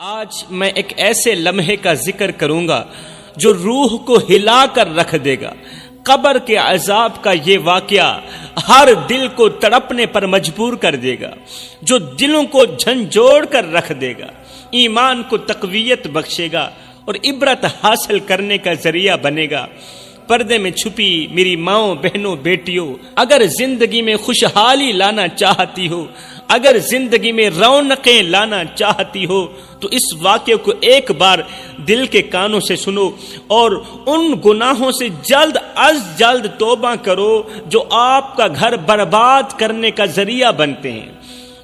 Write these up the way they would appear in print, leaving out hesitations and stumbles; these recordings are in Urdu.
آج میں ایک ایسے لمحے کا ذکر کروں گا جو روح کو ہلا کر رکھ دے گا۔ قبر کے عذاب کا یہ واقعہ ہر دل کو تڑپنے پر مجبور کر دے گا، جو دلوں کو جھنجھوڑ کر رکھ دے گا، ایمان کو تقویت بخشے گا اور عبرت حاصل کرنے کا ذریعہ بنے گا۔ پردے میں چھپی میری ماؤں، بہنوں، بیٹیوں، اگر زندگی میں خوشحالی لانا چاہتی ہو، اگر زندگی میں رونقیں لانا چاہتی ہو تو اس واقعے کو ایک بار دل کے کانوں سے سنو اور ان گناہوں سے جلد از جلد توبہ کرو جو آپ کا گھر برباد کرنے کا ذریعہ بنتے ہیں،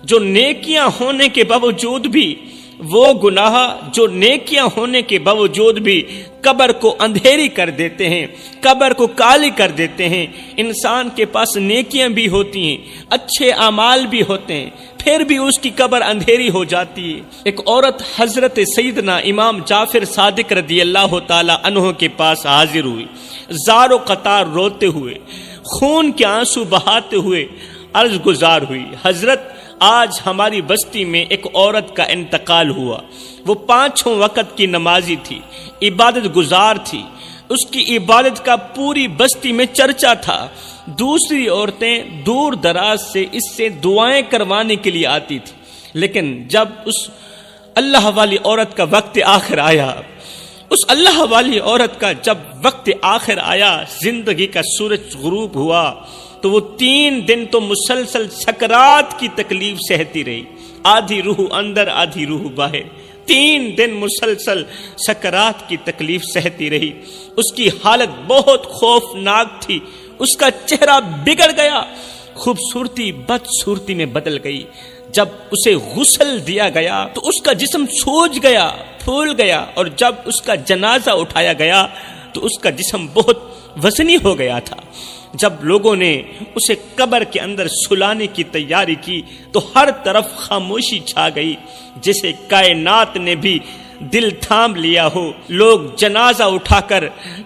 جو نیکیاں ہونے کے باوجود بھی وہ گناہ جو نیکیاں ہونے کے باوجود بھی قبر کو اندھیری کر دیتے ہیں، قبر کو کالی کر دیتے ہیں۔ انسان کے پاس نیکیاں بھی ہوتی ہیں، اچھے اعمال بھی ہوتے ہیں، پھر بھی اس کی قبر اندھیری ہو جاتی ہے۔ ایک عورت حضرت سیدنا امام جعفر صادق رضی اللہ تعالی عنہ کے پاس حاضر ہوئی، زار و قطار روتے ہوئے، خون کے آنسو بہاتے ہوئے عرض گزار ہوئی، حضرت آج ہماری بستی میں ایک عورت کا انتقال ہوا، وہ 5 وقت کی نمازی تھی، عبادت گزار تھی، اس کی عبادت کا پوری بستی میں چرچا تھا، دوسری عورتیں دور دراز سے اس سے دعائیں کروانے کے لیے آتی تھی، لیکن جب اس اللہ والی عورت کا وقت آخر آیا، اس اللہ والی عورت کا جب وقت آخر آیا، زندگی کا سورج غروب ہوا تو وہ 3 دن تو مسلسل سکرات کی تکلیف سہتی رہی، آدھی روح اندر آدھی روح باہر، 3 دن مسلسل سکرات کی تکلیف سہتی رہی۔ اس کی حالت بہت خوفناک تھی، اس کا چہرہ بگڑ گیا، خوبصورتی بدصورتی میں بدل گئی۔ جب اسے غسل دیا گیا تو اس کا جسم سوج گیا، پھول گیا، اور جب اس کا جنازہ اٹھایا گیا تو اس کا جسم بہت وزنی ہو گیا تھا۔ جب لوگوں نے اسے قبر کے اندر سلانے کی تیاری کی تو ہر طرف خاموشی چھا گئی، جسے کائنات نے بھی دل تھام لیا ہو۔ لوگ جنازہ اٹھا کر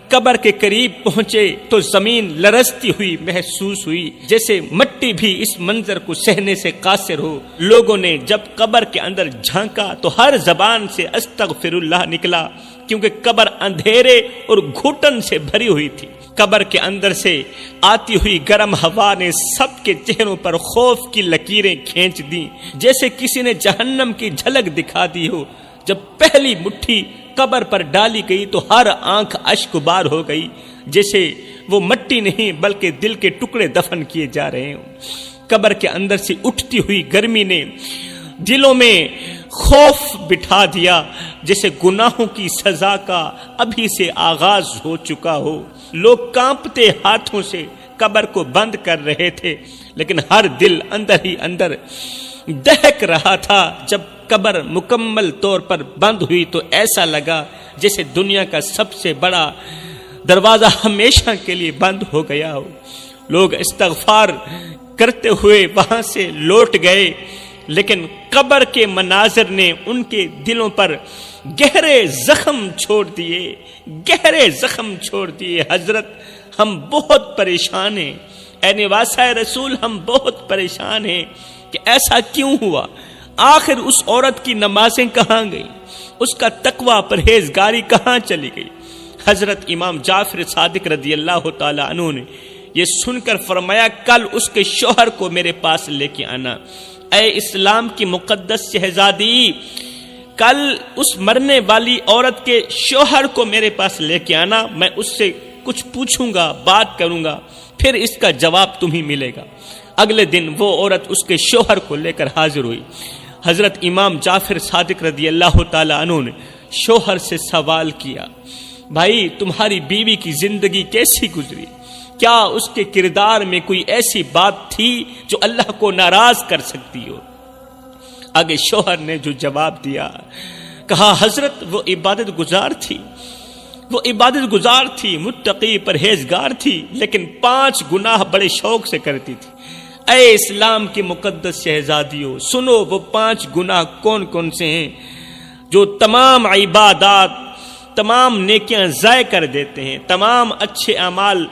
قبر کے قریب پہنچے تو زمین لرزتی ہوئی محسوس ہوئی، جیسے مٹی بھی اس منظر کو سہنے سے قاصر ہو۔ لوگوں نے جب قبر کے اندر جھانکا تو ہر زبان سے استغفر اللہ نکلا، کیونکہ قبر اندھیرے اور گھٹن سے بھری ہوئی تھی۔ قبر کے اندر سے آتی ہوئی گرم ہوا نے سب کے چہروں پر خوف کی لکیریں کھینچ دیں، جیسے کسی نے جہنم کی جھلک دکھا دی ہو۔ جب پہلی مٹھی قبر پر ڈالی گئی تو ہر آنکھ اشک بار ہو گئی، جیسے وہ مٹی نہیں بلکہ دل کے ٹکڑے دفن کیے جا رہے ہوں۔ قبر کے اندر سے اٹھتی ہوئی گرمی نے دلوں میں خوف بٹھا دیا، جیسے گناہوں کی سزا کا ابھی سے آغاز ہو چکا ہو۔ لوگ کانپتے ہاتھوں سے قبر کو بند کر رہے تھے، لیکن ہر دل اندر ہی اندر دہک رہا تھا۔ جب قبر مکمل طور پر بند ہوئی تو ایسا لگا جیسے دنیا کا سب سے بڑا دروازہ ہمیشہ کے لیے بند ہو گیا ہو۔ لوگ استغفار کرتے ہوئے وہاں سے لوٹ گئے، لیکن قبر کے مناظر نے ان کے دلوں پر گہرے زخم چھوڑ دیے، گہرے زخم چھوڑ دیے۔ حضرت ہم بہت پریشان ہیں، اے نواسہ رسول ہم بہت پریشان ہیں کہ ایسا کیوں ہوا؟ آخر اس عورت کی نمازیں کہاں گئیں؟ اس کا تقوی پرہیزگاری کہاں چلی گئی؟ حضرت امام جعفر صادق رضی اللہ تعالی عنہ نے یہ سن کر فرمایا، کل اس کے شوہر کو میرے پاس لے کے آنا۔ اے اسلام کی مقدس شہزادی، کل اس مرنے والی عورت کے شوہر کو میرے پاس لے کے آنا، میں اس سے کچھ پوچھوں گا، بات کروں گا، پھر اس کا جواب تمہیں ملے گا۔ اگلے دن وہ عورت اس کے شوہر کو لے کر حاضر ہوئی۔ حضرت امام جعفر صادق رضی اللہ تعالی عنہ نے شوہر سے سوال کیا، بھائی تمہاری بیوی کی زندگی کیسی گزری؟ کیا اس کے کردار میں کوئی ایسی بات تھی جو اللہ کو ناراض کر سکتی ہو؟ آگے شوہر نے جو جواب دیا، کہا حضرت وہ عبادت گزار تھی، وہ عبادت گزار تھی، متقی پرہیزگار تھی، لیکن 5 گناہ بڑے شوق سے کرتی تھی۔ اے اسلام کی مقدس شہزادیوں، سنو وہ 5 گناہ کون کون سے ہیں جو تمام عبادات، تمام نیکیاں ضائع کر دیتے ہیں، تمام اچھے اعمال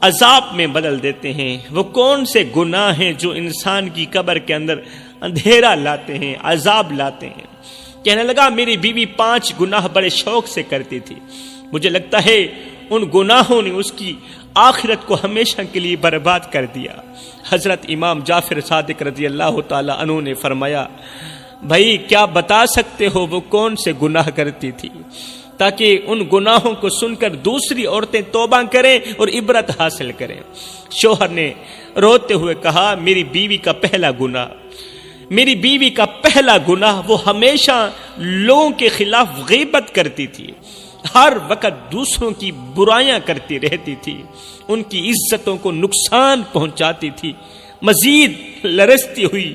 عذاب میں بدل دیتے ہیں۔ وہ کون سے گناہ ہیں جو انسان کی قبر کے اندر اندھیرا لاتے ہیں، عذاب لاتے ہیں؟ کہنے لگا میری بیوی 5 گناہ بڑے شوق سے کرتی تھی، مجھے لگتا ہے ان گناہوں نے اس کی آخرت کو ہمیشہ کے لیے برباد کر دیا۔ حضرت امام جعفر صادق رضی اللہ تعالی عنہ نے فرمایا، بھائی کیا بتا سکتے ہو وہ کون سے گناہ کرتی تھی، تاکہ ان گناہوں کو سن کر دوسری عورتیں توبہ کریں اور عبرت حاصل کریں۔ شوہر نے روتے ہوئے کہا، میری بیوی کا پہلا گناہ وہ ہمیشہ لوگوں کے خلاف غیبت کرتی تھی، ہر وقت دوسروں کی برائیاں کرتی رہتی تھی، ان کی عزتوں کو نقصان پہنچاتی تھی۔ مزید لرزتی ہوئی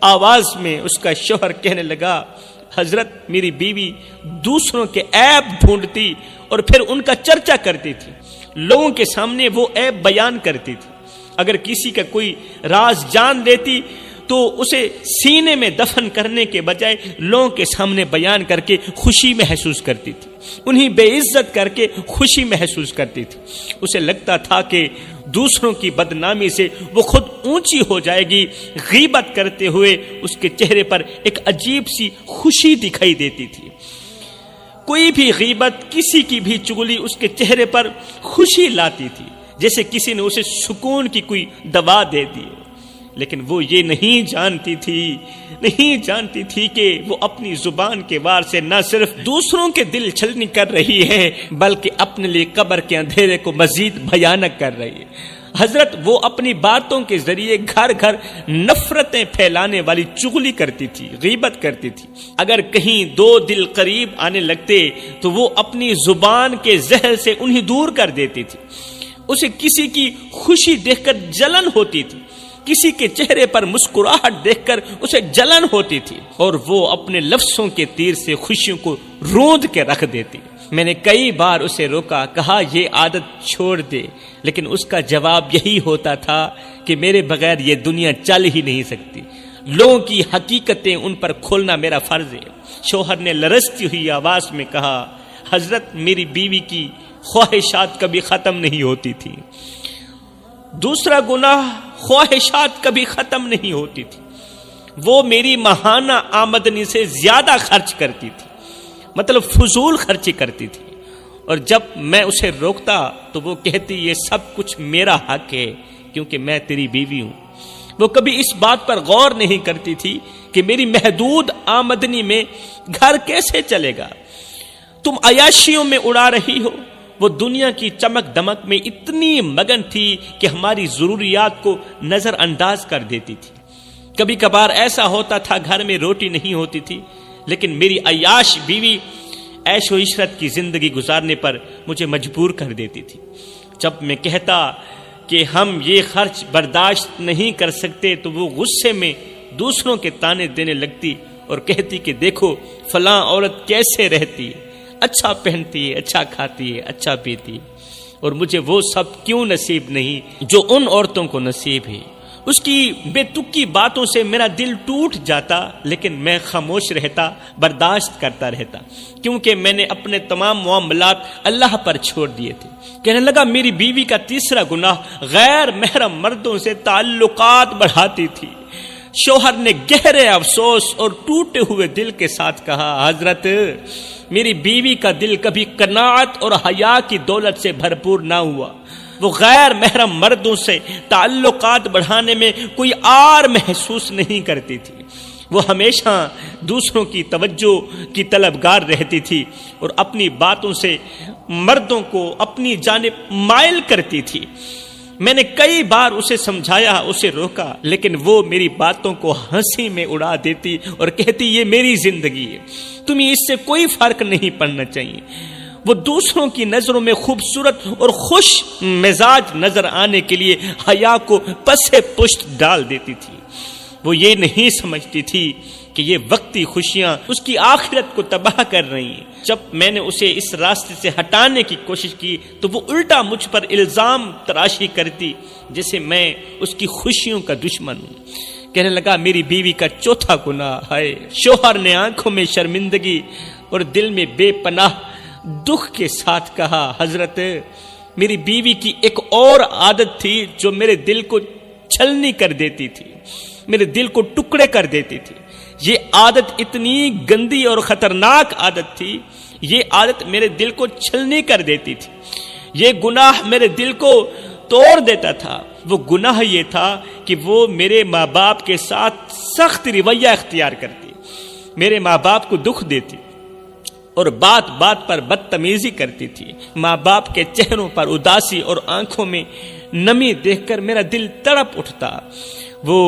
آواز میں اس کا شوہر کہنے لگا، حضرت میری بیوی دوسروں کے عیب ڈھونڈتی اور پھر ان کا چرچا کرتی تھی، لوگوں کے سامنے وہ عیب بیان کرتی تھی، اگر کسی کا کوئی راز جان لیتی تو اسے سینے میں دفن کرنے کے بجائے لوگوں کے سامنے بیان کر کے خوشی محسوس کرتی تھی، انہیں بے عزت کر کے خوشی محسوس کرتی تھی۔ اسے لگتا تھا کہ دوسروں کی بدنامی سے وہ خود اونچی ہو جائے گی۔ غیبت کرتے ہوئے اس کے چہرے پر ایک عجیب سی خوشی دکھائی دیتی تھی۔ کوئی بھی غیبت، کسی کی بھی چغلی اس کے چہرے پر خوشی لاتی تھی، جیسے کسی نے اسے سکون کی کوئی دوا دے دی۔ لیکن وہ یہ نہیں جانتی تھی کہ وہ اپنی زبان کے وار سے نہ صرف دوسروں کے دل چھلنی کر رہی ہے بلکہ اپنے لیے قبر کے اندھیرے کو مزید بھیانک کر رہی ہے۔ حضرت وہ اپنی باتوں کے ذریعے گھر گھر نفرتیں پھیلانے والی چغلی کرتی تھی، غیبت کرتی تھی۔ اگر کہیں 2 دل قریب آنے لگتے تو وہ اپنی زبان کے زہر سے انہیں دور کر دیتی تھی۔ اسے کسی کی خوشی دیکھ کر جلن ہوتی تھی، کسی کے چہرے پر مسکراہٹ دیکھ کر اسے جلن ہوتی تھی، اور وہ اپنے لفظوں کے تیر سے خوشیوں کو روند کے رکھ دیتی۔ میں نے کئی بار اسے روکا، کہا یہ عادت چھوڑ دے، لیکن اس کا جواب یہی ہوتا تھا کہ میرے بغیر یہ دنیا چل ہی نہیں سکتی، لوگوں کی حقیقتیں ان پر کھولنا میرا فرض ہے۔ شوہر نے لرزتی ہوئی آواز میں کہا، حضرت میری بیوی کی خواہشات کبھی ختم نہیں ہوتی تھی۔ دوسرا گناہ، خواہشات کبھی ختم نہیں ہوتی تھی۔ وہ میری ماہانہ آمدنی سے زیادہ خرچ کرتی تھی، مطلب فضول خرچی کرتی تھی، اور جب میں اسے روکتا تو وہ کہتی یہ سب کچھ میرا حق ہے کیونکہ میں تیری بیوی ہوں۔ وہ کبھی اس بات پر غور نہیں کرتی تھی کہ میری محدود آمدنی میں گھر کیسے چلے گا۔ تم عیاشیوں میں اڑا رہی ہو۔ وہ دنیا کی چمک دمک میں اتنی مگن تھی کہ ہماری ضروریات کو نظر انداز کر دیتی تھی۔ کبھی کبھار ایسا ہوتا تھا گھر میں روٹی نہیں ہوتی تھی، لیکن میری عیاش بیوی عیش و عشرت کی زندگی گزارنے پر مجھے مجبور کر دیتی تھی۔ جب میں کہتا کہ ہم یہ خرچ برداشت نہیں کر سکتے تو وہ غصے میں دوسروں کے تانے دینے لگتی اور کہتی کہ دیکھو فلاں عورت کیسے رہتی ہے، اچھا پہنتی ہے، اچھا کھاتی ہے، اچھا پیتی ہے، اور مجھے وہ سب کیوں نصیب نہیں جو ان عورتوں کو نصیب ہے۔ اس کی بے تکی باتوں سے میرا دل ٹوٹ جاتا، لیکن میں خاموش رہتا، برداشت کرتا رہتا، کیونکہ میں نے اپنے تمام معاملات اللہ پر چھوڑ دیے تھے۔ کہنے لگا میری بیوی کا تیسرا گناہ غیر محرم مردوں سے تعلقات بڑھاتی تھی۔ شوہر نے گہرے افسوس اور ٹوٹے ہوئے دل کے ساتھ کہا، حضرت میری بیوی کا دل کبھی قناعت اور حیا کی دولت سے بھرپور نہ ہوا۔ وہ غیر محرم مردوں سے تعلقات بڑھانے میں کوئی آر محسوس نہیں کرتی تھی۔ وہ ہمیشہ دوسروں کی توجہ کی طلبگار رہتی تھی اور اپنی باتوں سے مردوں کو اپنی جانب مائل کرتی تھی۔ میں نے کئی بار اسے سمجھایا، اسے روکا، لیکن وہ میری باتوں کو ہنسی میں اڑا دیتی اور کہتی یہ میری زندگی ہے، تمہیں اس سے کوئی فرق نہیں پڑنا چاہیے۔ وہ دوسروں کی نظروں میں خوبصورت اور خوش مزاج نظر آنے کے لیے حیا کو پسے پشت ڈال دیتی تھی۔ وہ یہ نہیں سمجھتی تھی کہ یہ وقتی خوشیاں اس کی آخرت کو تباہ کر رہی ہیں۔ جب میں نے اسے اس راستے سے ہٹانے کی کوشش کی تو وہ الٹا مجھ پر الزام تراشی کرتی جیسے میں اس کی خوشیوں کا دشمن ہوں۔ کہنے لگا میری بیوی کا چوتھا گناہ ہے۔ شوہر نے آنکھوں میں شرمندگی اور دل میں بے پناہ دکھ کے ساتھ کہا، حضرت میری بیوی کی ایک اور عادت تھی جو میرے دل کو چھلنی کر دیتی تھی، میرے دل کو ٹکڑے کر دیتی تھی۔ یہ عادت اتنی گندی اور خطرناک عادت تھی، یہ عادت میرے دل کو چھلنی کر دیتی تھی، یہ گناہ میرے دل کو توڑ دیتا تھا۔ وہ گناہ یہ تھا کہ وہ میرے ماں باپ کے ساتھ سخت رویہ اختیار کرتی، میرے ماں باپ کو دکھ دیتی اور بات بات پر بدتمیزی کرتی تھی۔ ماں باپ کے چہروں پر اداسی اور آنکھوں میں نمی دیکھ کر میرا دل تڑپ اٹھتا۔ وہ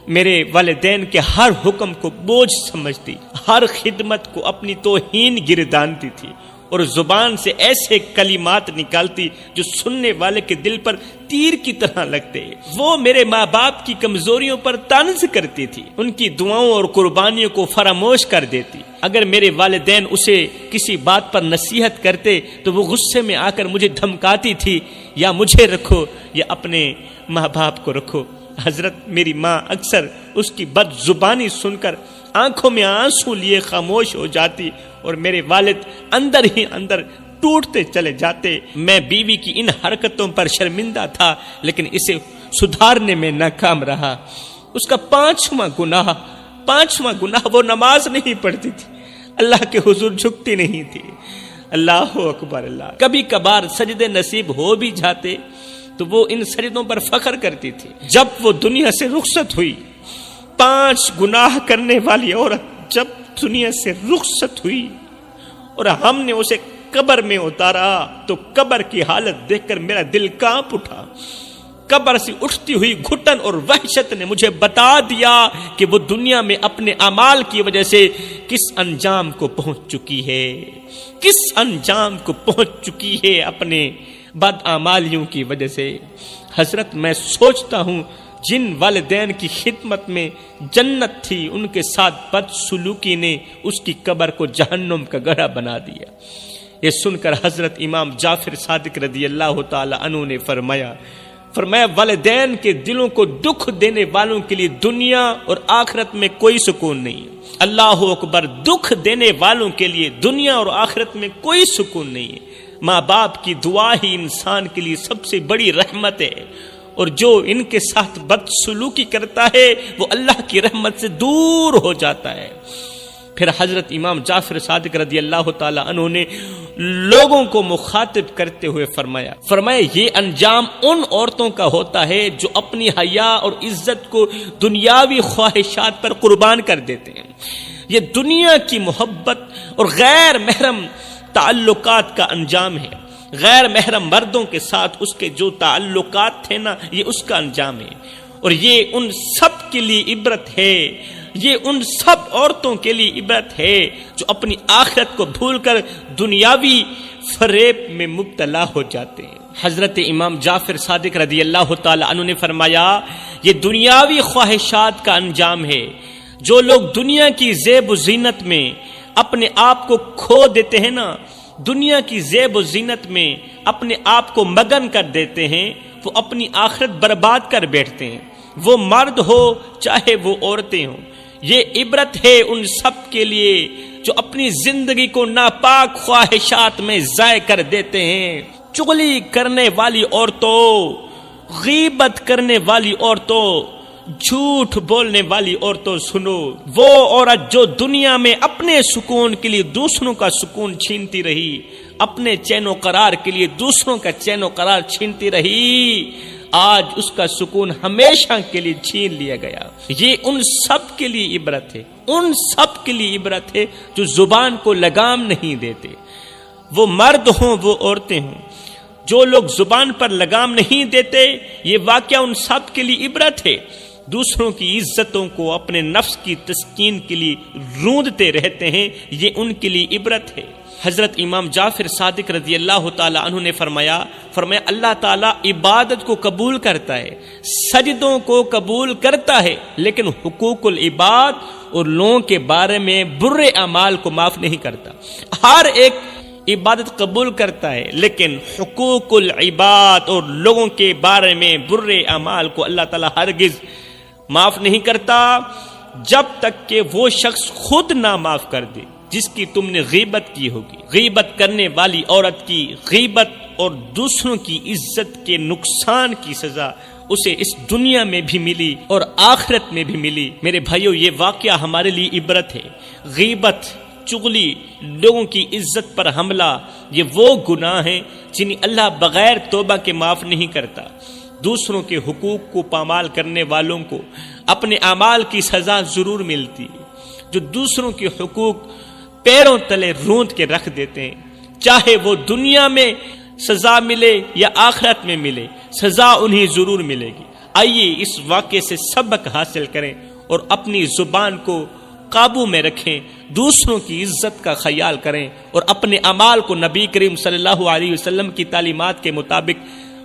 میرے والدین کے ہر حکم کو بوجھ سمجھتی، ہر خدمت کو اپنی توہین گردانتی تھی اور زبان سے ایسے کلمات نکالتی جو سننے والے کے دل پر تیر کی طرح لگتے۔ وہ میرے ماں باپ کی کمزوریوں پر طنز کرتی تھی، ان کی دعاؤں اور قربانیوں کو فراموش کر دیتی۔ اگر میرے والدین اسے کسی بات پر نصیحت کرتے تو وہ غصے میں آ کر مجھے دھمکاتی تھی، یا مجھے رکھو یا اپنے ماں باپ کو رکھو۔ حضرت میری ماں اکثر اس کی بد زبانی سن کر آنکھوں میں آنسو لیے خاموش ہو جاتی اور میرے والد اندر ہی اندر ٹوٹتے چلے جاتے۔ میں بیوی کی ان حرکتوں پر شرمندہ تھا، لیکن اسے سدھارنے میں ناکام رہا۔ اس کا پانچواں گناہ وہ نماز نہیں پڑھتی تھی، اللہ کے حضور جھکتی نہیں تھی۔ اللہ اکبر اللہ۔ کبھی کبھار سجدے نصیب ہو بھی جاتے تو وہ ان سجدوں پر فخر کرتی تھی۔ جب وہ دنیا سے رخصت ہوئی، 5 گناہ کرنے والی عورت جب دنیا سے رخصت ہوئی اور ہم نے اسے قبر میں اتارا تو قبر کی حالت دیکھ کر میرا دل کانپ اٹھا۔ قبر سے اٹھتی ہوئی گھٹن اور وحشت نے مجھے بتا دیا کہ وہ دنیا میں اپنے اعمال کی وجہ سے کس انجام کو پہنچ چکی ہے، اپنے بد اعمالیوں کی وجہ سے۔ حضرت میں سوچتا ہوں جن والدین کی خدمت میں جنت تھی، ان کے ساتھ بد سلوکی نے اس کی قبر کو جہنم کا گڑھا بنا دیا۔ یہ سن کر حضرت امام جعفر صادق رضی اللہ تعالی عنہ نے فرمایا والدین کے دلوں کو دکھ دینے والوں کے لیے دنیا اور آخرت میں کوئی سکون نہیں۔ اللہ اکبر۔ دکھ دینے والوں کے لیے دنیا اور آخرت میں کوئی سکون نہیں ہے۔ ماں باپ کی دعا ہی انسان کے لیے سب سے بڑی رحمت ہے، اور جو ان کے ساتھ بدسلوکی کرتا ہے وہ اللہ کی رحمت سے دور ہو جاتا ہے۔ پھر حضرت امام جعفر صادق رضی اللہ تعالی عنہ نے لوگوں کو مخاطب کرتے ہوئے فرمایا یہ انجام ان عورتوں کا ہوتا ہے جو اپنی حیا اور عزت کو دنیاوی خواہشات پر قربان کر دیتے ہیں۔ یہ دنیا کی محبت اور غیر محرم تعلقات کا انجام ہے۔ غیر محرم مردوں کے ساتھ اس کے جو تعلقات تھے نا، یہ اس کا انجام ہے، اور یہ ان سب کے لیے عبرت ہے، یہ ان سب عورتوں کے لیے عبرت ہے جو اپنی آخرت کو بھول کر دنیاوی فریب میں مبتلا ہو جاتے ہیں۔ حضرت امام جعفر صادق رضی اللہ تعالی عنہ نے فرمایا یہ دنیاوی خواہشات کا انجام ہے۔ جو لوگ دنیا کی زیب و زینت میں اپنے آپ کو کھو دیتے ہیں نا، دنیا کی زیب و زینت میں اپنے آپ کو مگن کر دیتے ہیں، وہ اپنی آخرت برباد کر بیٹھتے ہیں، وہ مرد ہو چاہے وہ عورتیں ہوں۔ یہ عبرت ہے ان سب کے لیے جو اپنی زندگی کو ناپاک خواہشات میں ضائع کر دیتے ہیں۔ چغلی کرنے والی عورتوں، غیبت کرنے والی عورتوں، جھوٹ بولنے والی عورتوں سنو، وہ عورت جو دنیا میں اپنے سکون کے لیے دوسروں کا سکون چھینتی رہی، اپنے چین و قرار کے لیے دوسروں کا چین و قرار چھینتی رہی، آج اس کا سکون ہمیشہ کے لیے چھین لیا گیا۔ یہ ان سب کے لیے عبرت ہے، ان سب کے لیے عبرت ہے جو زبان کو لگام نہیں دیتے، وہ مرد ہوں وہ عورتیں ہوں۔ جو لوگ زبان پر لگام نہیں دیتے، یہ واقعہ ان سب کے لیے عبرت ہے۔ دوسروں کی عزتوں کو اپنے نفس کی تسکین کے لیے روندتے رہتے ہیں، یہ ان کے لیے عبرت ہے۔ حضرت امام جعفر صادق رضی اللہ تعالی عنہ نے فرمایا اللہ تعالیٰ عبادت کو قبول کرتا ہے، سجدوں کو قبول کرتا ہے، لیکن حقوق العباد اور لوگوں کے بارے میں برے اعمال کو معاف نہیں کرتا۔ ہر ایک عبادت قبول کرتا ہے، لیکن حقوق العباد اور لوگوں کے بارے میں برے اعمال کو اللہ تعالیٰ ہرگز معاف نہیں کرتا جب تک کہ وہ شخص خود نہ معاف کر دے جس کی تم نے غیبت کی ہوگی۔ غیبت کرنے والی عورت کی غیبت اور دوسروں کی عزت کے نقصان کی سزا اسے اس دنیا میں بھی ملی اور آخرت میں بھی ملی۔ میرے بھائیو، یہ واقعہ ہمارے لیے عبرت ہے۔ غیبت، چغلی، لوگوں کی عزت پر حملہ، یہ وہ گناہ ہیں جنہیں اللہ بغیر توبہ کے معاف نہیں کرتا۔ دوسروں کے حقوق کو پامال کرنے والوں کو اپنے اعمال کی سزا ضرور ملتی ہے۔ جو دوسروں کے حقوق پیروں تلے روند کے رکھ دیتے ہیں، چاہے وہ دنیا میں سزا ملے یا آخرت میں ملے، سزا انہیں ضرور ملے گی۔ آئیے اس واقعے سے سبق حاصل کریں اور اپنی زبان کو قابو میں رکھیں، دوسروں کی عزت کا خیال کریں اور اپنے اعمال کو نبی کریم صلی اللہ علیہ وسلم کی تعلیمات کے مطابق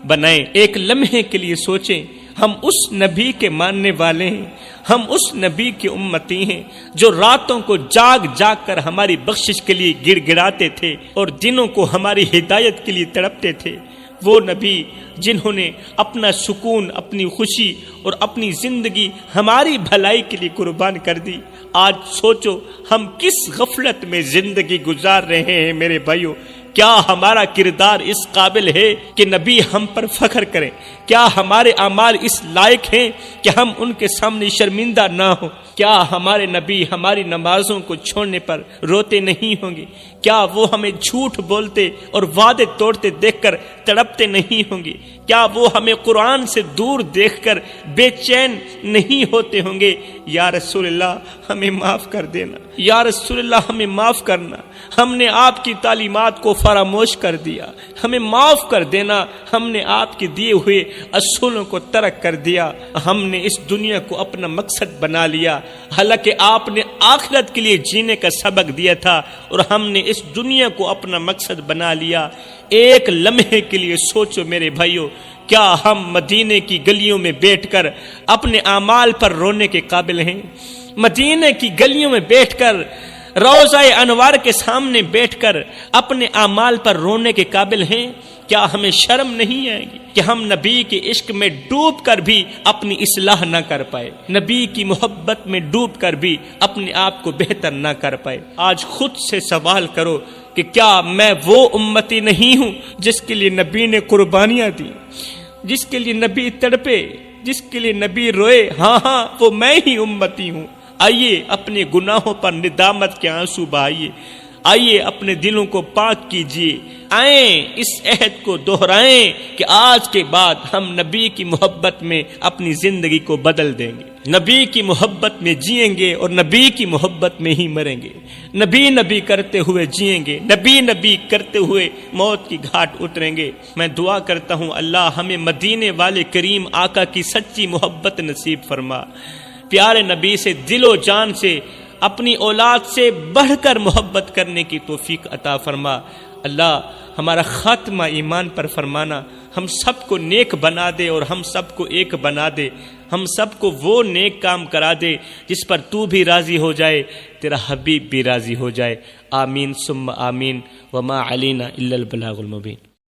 بنائیں۔ ایک لمحے کے لیے سوچیں، ہم اس نبی کے ماننے والے ہیں، ہم اس نبی کے امتی ہیں جو راتوں کو جاگ جاگ کر ہماری بخشش کے لیے گڑ گڑاتے تھے اور دنوں کو ہماری ہدایت کے لیے تڑپتے تھے۔ وہ نبی جنہوں نے اپنا سکون، اپنی خوشی اور اپنی زندگی ہماری بھلائی کے لیے قربان کر دی۔ آج سوچو ہم کس غفلت میں زندگی گزار رہے ہیں میرے بھائیوں۔ کیا ہمارا کردار اس قابل ہے کہ نبی ہم پر فخر کریں؟ کیا ہمارے اعمال اس لائق ہیں کہ ہم ان کے سامنے شرمندہ نہ ہوں؟ کیا ہمارے نبی ہماری نمازوں کو چھوڑنے پر روتے نہیں ہوں گے؟ کیا وہ ہمیں جھوٹ بولتے اور وعدے توڑتے دیکھ کر تڑپتے نہیں ہوں گے؟ کیا وہ ہمیں قرآن سے دور دیکھ کر بے چین نہیں ہوتے ہوں گے؟ یا رسول اللہ ہمیں معاف کر دینا، یا رسول اللہ ہمیں معاف کرنا، ہم نے آپ کی تعلیمات کو فراموش کر دیا، ہمیں معاف کر دینا، ہم نے آپ کے دیے ہوئے اصولوں کو ترک کر دیا، ہم نے اس دنیا کو اپنا مقصد بنا لیا، حالانکہ آپ نے آخرت کے لیے جینے کا سبق دیا تھا اور ہم نے اس دنیا کو اپنا مقصد بنا لیا۔ ایک لمحے کے لیے سوچو میرے بھائیوں، کیا ہم مدینے کی گلیوں میں بیٹھ کر اپنے اعمال پر رونے کے قابل ہیں؟ مدینے کی گلیوں میں بیٹھ کر، روضہ انوار کے سامنے بیٹھ کر اپنے اعمال پر رونے کے قابل ہیں؟ کیا ہمیں شرم نہیں آئے گی کہ ہم نبی کے عشق میں ڈوب کر بھی اپنی اصلاح نہ کر پائے، نبی کی محبت میں ڈوب کر بھی اپنے آپ کو بہتر نہ کر پائے؟ آج خود سے سوال کرو کہ کیا میں وہ امتی نہیں ہوں جس کے لیے نبی نے قربانیاں دی، جس کے لیے نبی تڑپے، جس کے لیے نبی روئے؟ ہاں وہ میں ہی امتی ہوں۔ آئیے اپنے گناہوں پر ندامت کے آنسو بہائیے، آئیے اپنے دلوں کو پاک کیجیے، آئیں اس عہد کو دہرائیں کہ آج کے بعد ہم نبی کی محبت میں اپنی زندگی کو بدل دیں گے، نبی کی محبت میں جئیں گے اور نبی کی محبت میں ہی مریں گے، نبی نبی کرتے ہوئے جئیں گے، نبی نبی کرتے ہوئے موت کی گھاٹ اتریں گے۔ میں دعا کرتا ہوں اللہ ہمیں مدینے والے کریم آقا کی سچی محبت نصیب فرما، پیارے نبی سے دل و جان سے، اپنی اولاد سے بڑھ کر محبت کرنے کی توفیق عطا فرما۔ اللہ ہمارا خاتمہ ایمان پر فرمانا، ہم سب کو نیک بنا دے اور ہم سب کو ایک بنا دے، ہم سب کو وہ نیک کام کرا دے جس پر تو بھی راضی ہو جائے، تیرا حبیب بھی راضی ہو جائے۔ آمین ثم آمین، وما علینا الا البلاغ المبین۔